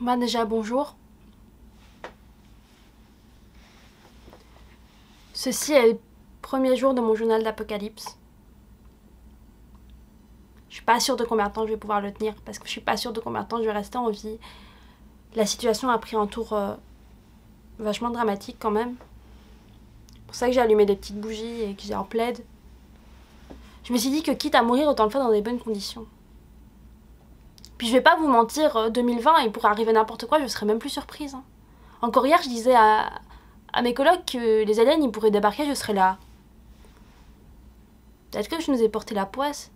Moi déjà bonjour. Ceci est le premier jour de mon journal d'apocalypse. Je suis pas sûre de combien de temps je vais pouvoir le tenir parce que je suis pas sûre de combien de temps je vais rester en vie. La situation a pris un tour vachement dramatique quand même. C'est pour ça que j'ai allumé des petites bougies et que j'ai un plaid. Je me suis dit que quitte à mourir, autant le faire dans des bonnes conditions. Puis je vais pas vous mentir, 2020, il pourrait arriver n'importe quoi, je serais même plus surprise. Hein. Encore hier, je disais à mes colocs que les aliens ils pourraient débarquer, je serais là. Peut-être que je nous ai porté la poisse.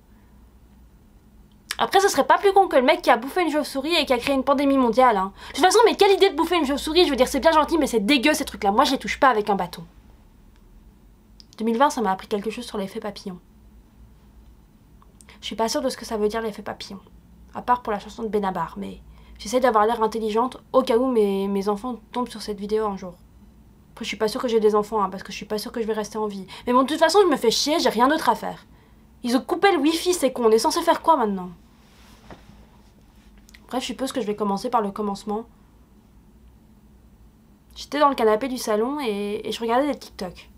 Après, ce serait pas plus con que le mec qui a bouffé une chauve-souris et qui a créé une pandémie mondiale. Hein. De toute façon, mais quelle idée de bouffer une chauve-souris? Je veux dire, c'est bien gentil, mais c'est dégueu ces trucs-là. Moi, je les touche pas avec un bâton. 2020, ça m'a appris quelque chose sur l'effet papillon. Je suis pas sûre de ce que ça veut dire l'effet papillon. À part pour la chanson de Benabar, mais j'essaie d'avoir l'air intelligente au cas où mes enfants tombent sur cette vidéo un jour. Après, je suis pas sûre que j'ai des enfants, hein, parce que je suis pas sûre que je vais rester en vie. Mais bon, de toute façon, je me fais chier, j'ai rien d'autre à faire. Ils ont coupé le wifi, c'est con. On est censé faire quoi maintenant? Bref, je suppose que je vais commencer par le commencement. J'étais dans le canapé du salon et je regardais des TikTok.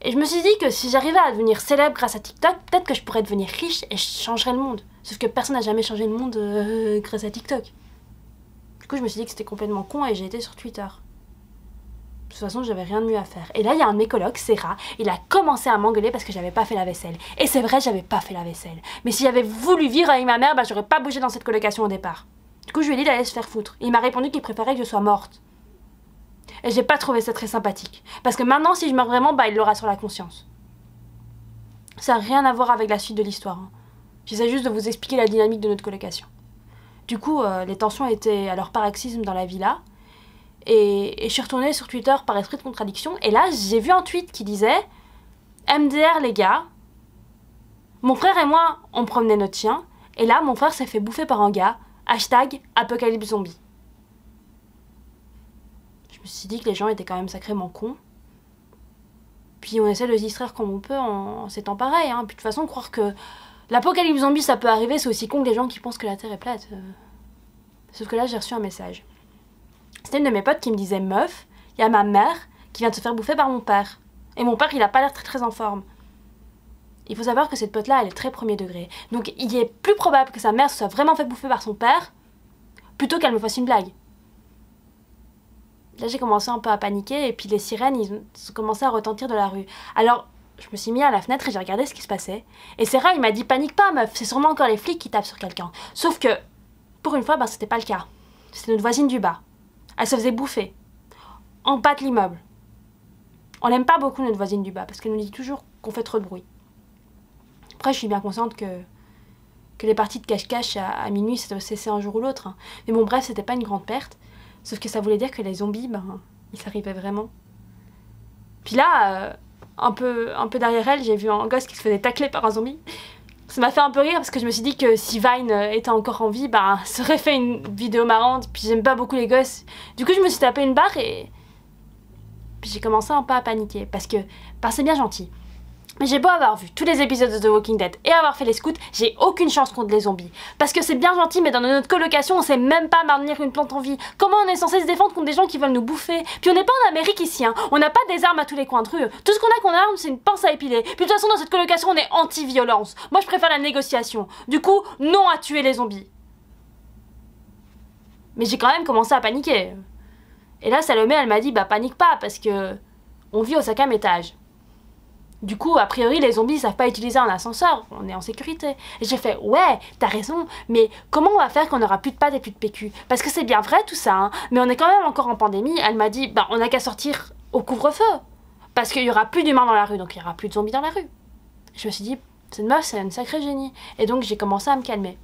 Et je me suis dit que si j'arrivais à devenir célèbre grâce à TikTok, peut-être que je pourrais devenir riche et je changerais le monde. Sauf que personne n'a jamais changé le monde grâce à TikTok. Du coup, je me suis dit que c'était complètement con et j'ai été sur Twitter. De toute façon, j'avais rien de mieux à faire. Et là, il y a un de mes colocs, Serra, il a commencé à m'engueuler parce que j'avais pas fait la vaisselle. Et c'est vrai, j'avais pas fait la vaisselle. Mais si j'avais voulu vivre avec ma mère, bah j'aurais pas bougé dans cette colocation au départ. Du coup, je lui ai dit d'aller se faire foutre. Il m'a répondu qu'il préférait que je sois morte. Et j'ai pas trouvé ça très sympathique. Parce que maintenant, si je meurs vraiment, bah il l'aura sur la conscience. Ça n'a rien à voir avec la suite de l'histoire. Hein. J'essaie juste de vous expliquer la dynamique de notre colocation. Du coup, les tensions étaient à leur paroxysme dans la villa. Et je suis retournée sur Twitter par esprit de contradiction. Et là, j'ai vu un tweet qui disait « MDR les gars, mon frère et moi, on promenait notre chien. Et là, mon frère s'est fait bouffer par un gars. Hashtag apocalypse zombie. » Je me suis dit que les gens étaient quand même sacrément cons. Puis on essaie de se distraire comme on peut en ces temps pareils. Hein. Puis de toute façon, croire que l'apocalypse zombie, ça peut arriver, c'est aussi con que les gens qui pensent que la Terre est plate. Sauf que là, j'ai reçu un message. C'était une de mes potes qui me disait « Meuf, il y a ma mère qui vient de se faire bouffer par mon père. Et mon père, il a pas l'air très très en forme. » Il faut savoir que cette pote-là, elle est très premier degré. Donc il est plus probable que sa mère se soit vraiment fait bouffer par son père plutôt qu'elle me fasse une blague. Là, j'ai commencé un peu à paniquer et puis les sirènes, ils ont commencé à retentir de la rue. Alors, je me suis mis à la fenêtre et j'ai regardé ce qui se passait. Et Sarah, il m'a dit « Panique pas, meuf, c'est sûrement encore les flics qui tapent sur quelqu'un. » Sauf que, pour une fois, ben, c'était pas le cas. C'était notre voisine du bas. Elle se faisait bouffer. En bas de l'immeuble. On n'aime pas beaucoup notre voisine du bas parce qu'elle nous dit toujours qu'on fait trop de bruit. Après, je suis bien consciente que les parties de cache-cache à minuit, ça doit cesser un jour ou l'autre. Hein. Mais bon, bref, c'était pas une grande perte. Sauf que ça voulait dire que les zombies, ben, ils s'arrivaient vraiment. Puis là, un peu derrière elle, j'ai vu un gosse qui se faisait tacler par un zombie. Ça m'a fait un peu rire parce que je me suis dit que si Vine était encore en vie, bah, ça aurait fait une vidéo marrante. Puis j'aime pas beaucoup les gosses. Du coup, je me suis tapé une barre et puis j'ai commencé un peu à paniquer parce que c'est bien gentil. Mais j'ai beau avoir vu tous les épisodes de The Walking Dead et avoir fait les scouts, j'ai aucune chance contre les zombies. Parce que c'est bien gentil, mais dans notre colocation, on sait même pas maintenir une plante en vie. Comment on est censé se défendre contre des gens qui veulent nous bouffer? Puis on n'est pas en Amérique ici, hein. On n'a pas des armes à tous les coins de rue. Tout ce qu'on a qu'on arme, c'est une pince à épiler. Puis de toute façon, dans cette colocation, on est anti-violence. Moi, je préfère la négociation. Du coup, non à tuer les zombies. Mais j'ai quand même commencé à paniquer. Et là, Salomé, elle m'a dit, bah panique pas, parce que on vit au 5e étage. Du coup, a priori, les zombies savent pas utiliser un ascenseur, on est en sécurité. Et j'ai fait, ouais, t'as raison, mais comment on va faire qu'on aura plus de pâtes et plus de PQ? Parce que c'est bien vrai tout ça, hein, mais on est quand même encore en pandémie. Elle m'a dit, bah on a qu'à sortir au couvre-feu. Parce qu'il y aura plus d'humains dans la rue, donc il y aura plus de zombies dans la rue. Je me suis dit, cette meuf, c'est une sacrée génie. Et donc j'ai commencé à me calmer.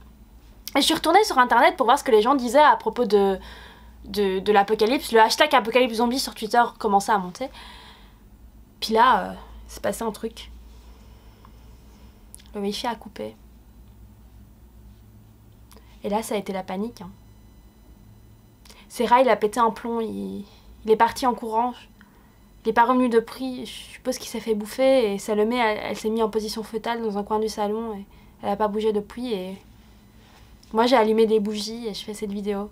Et je suis retournée sur internet pour voir ce que les gens disaient à propos de l'apocalypse. Le hashtag apocalypse zombie sur Twitter commençait à monter. Puis là... il s'est passé un truc. Le wifi a coupé. Et là, ça a été la panique. Hein. Serra, il a pété un plomb. Il est parti en courant. Il n'est pas revenu de prix. Je suppose qu'il s'est fait bouffer. Et Salomé, elle s'est mise en position fœtale dans un coin du salon. Et elle n'a pas bougé depuis. Et Moi j'ai allumé des bougies et je fais cette vidéo.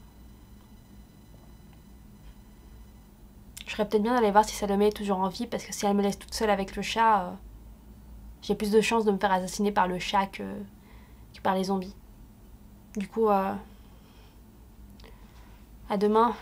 Je ferais peut-être bien d'aller voir si Salomé est toujours en vie, parce que si elle me laisse toute seule avec le chat, j'ai plus de chances de me faire assassiner par le chat que par les zombies. Du coup, à demain.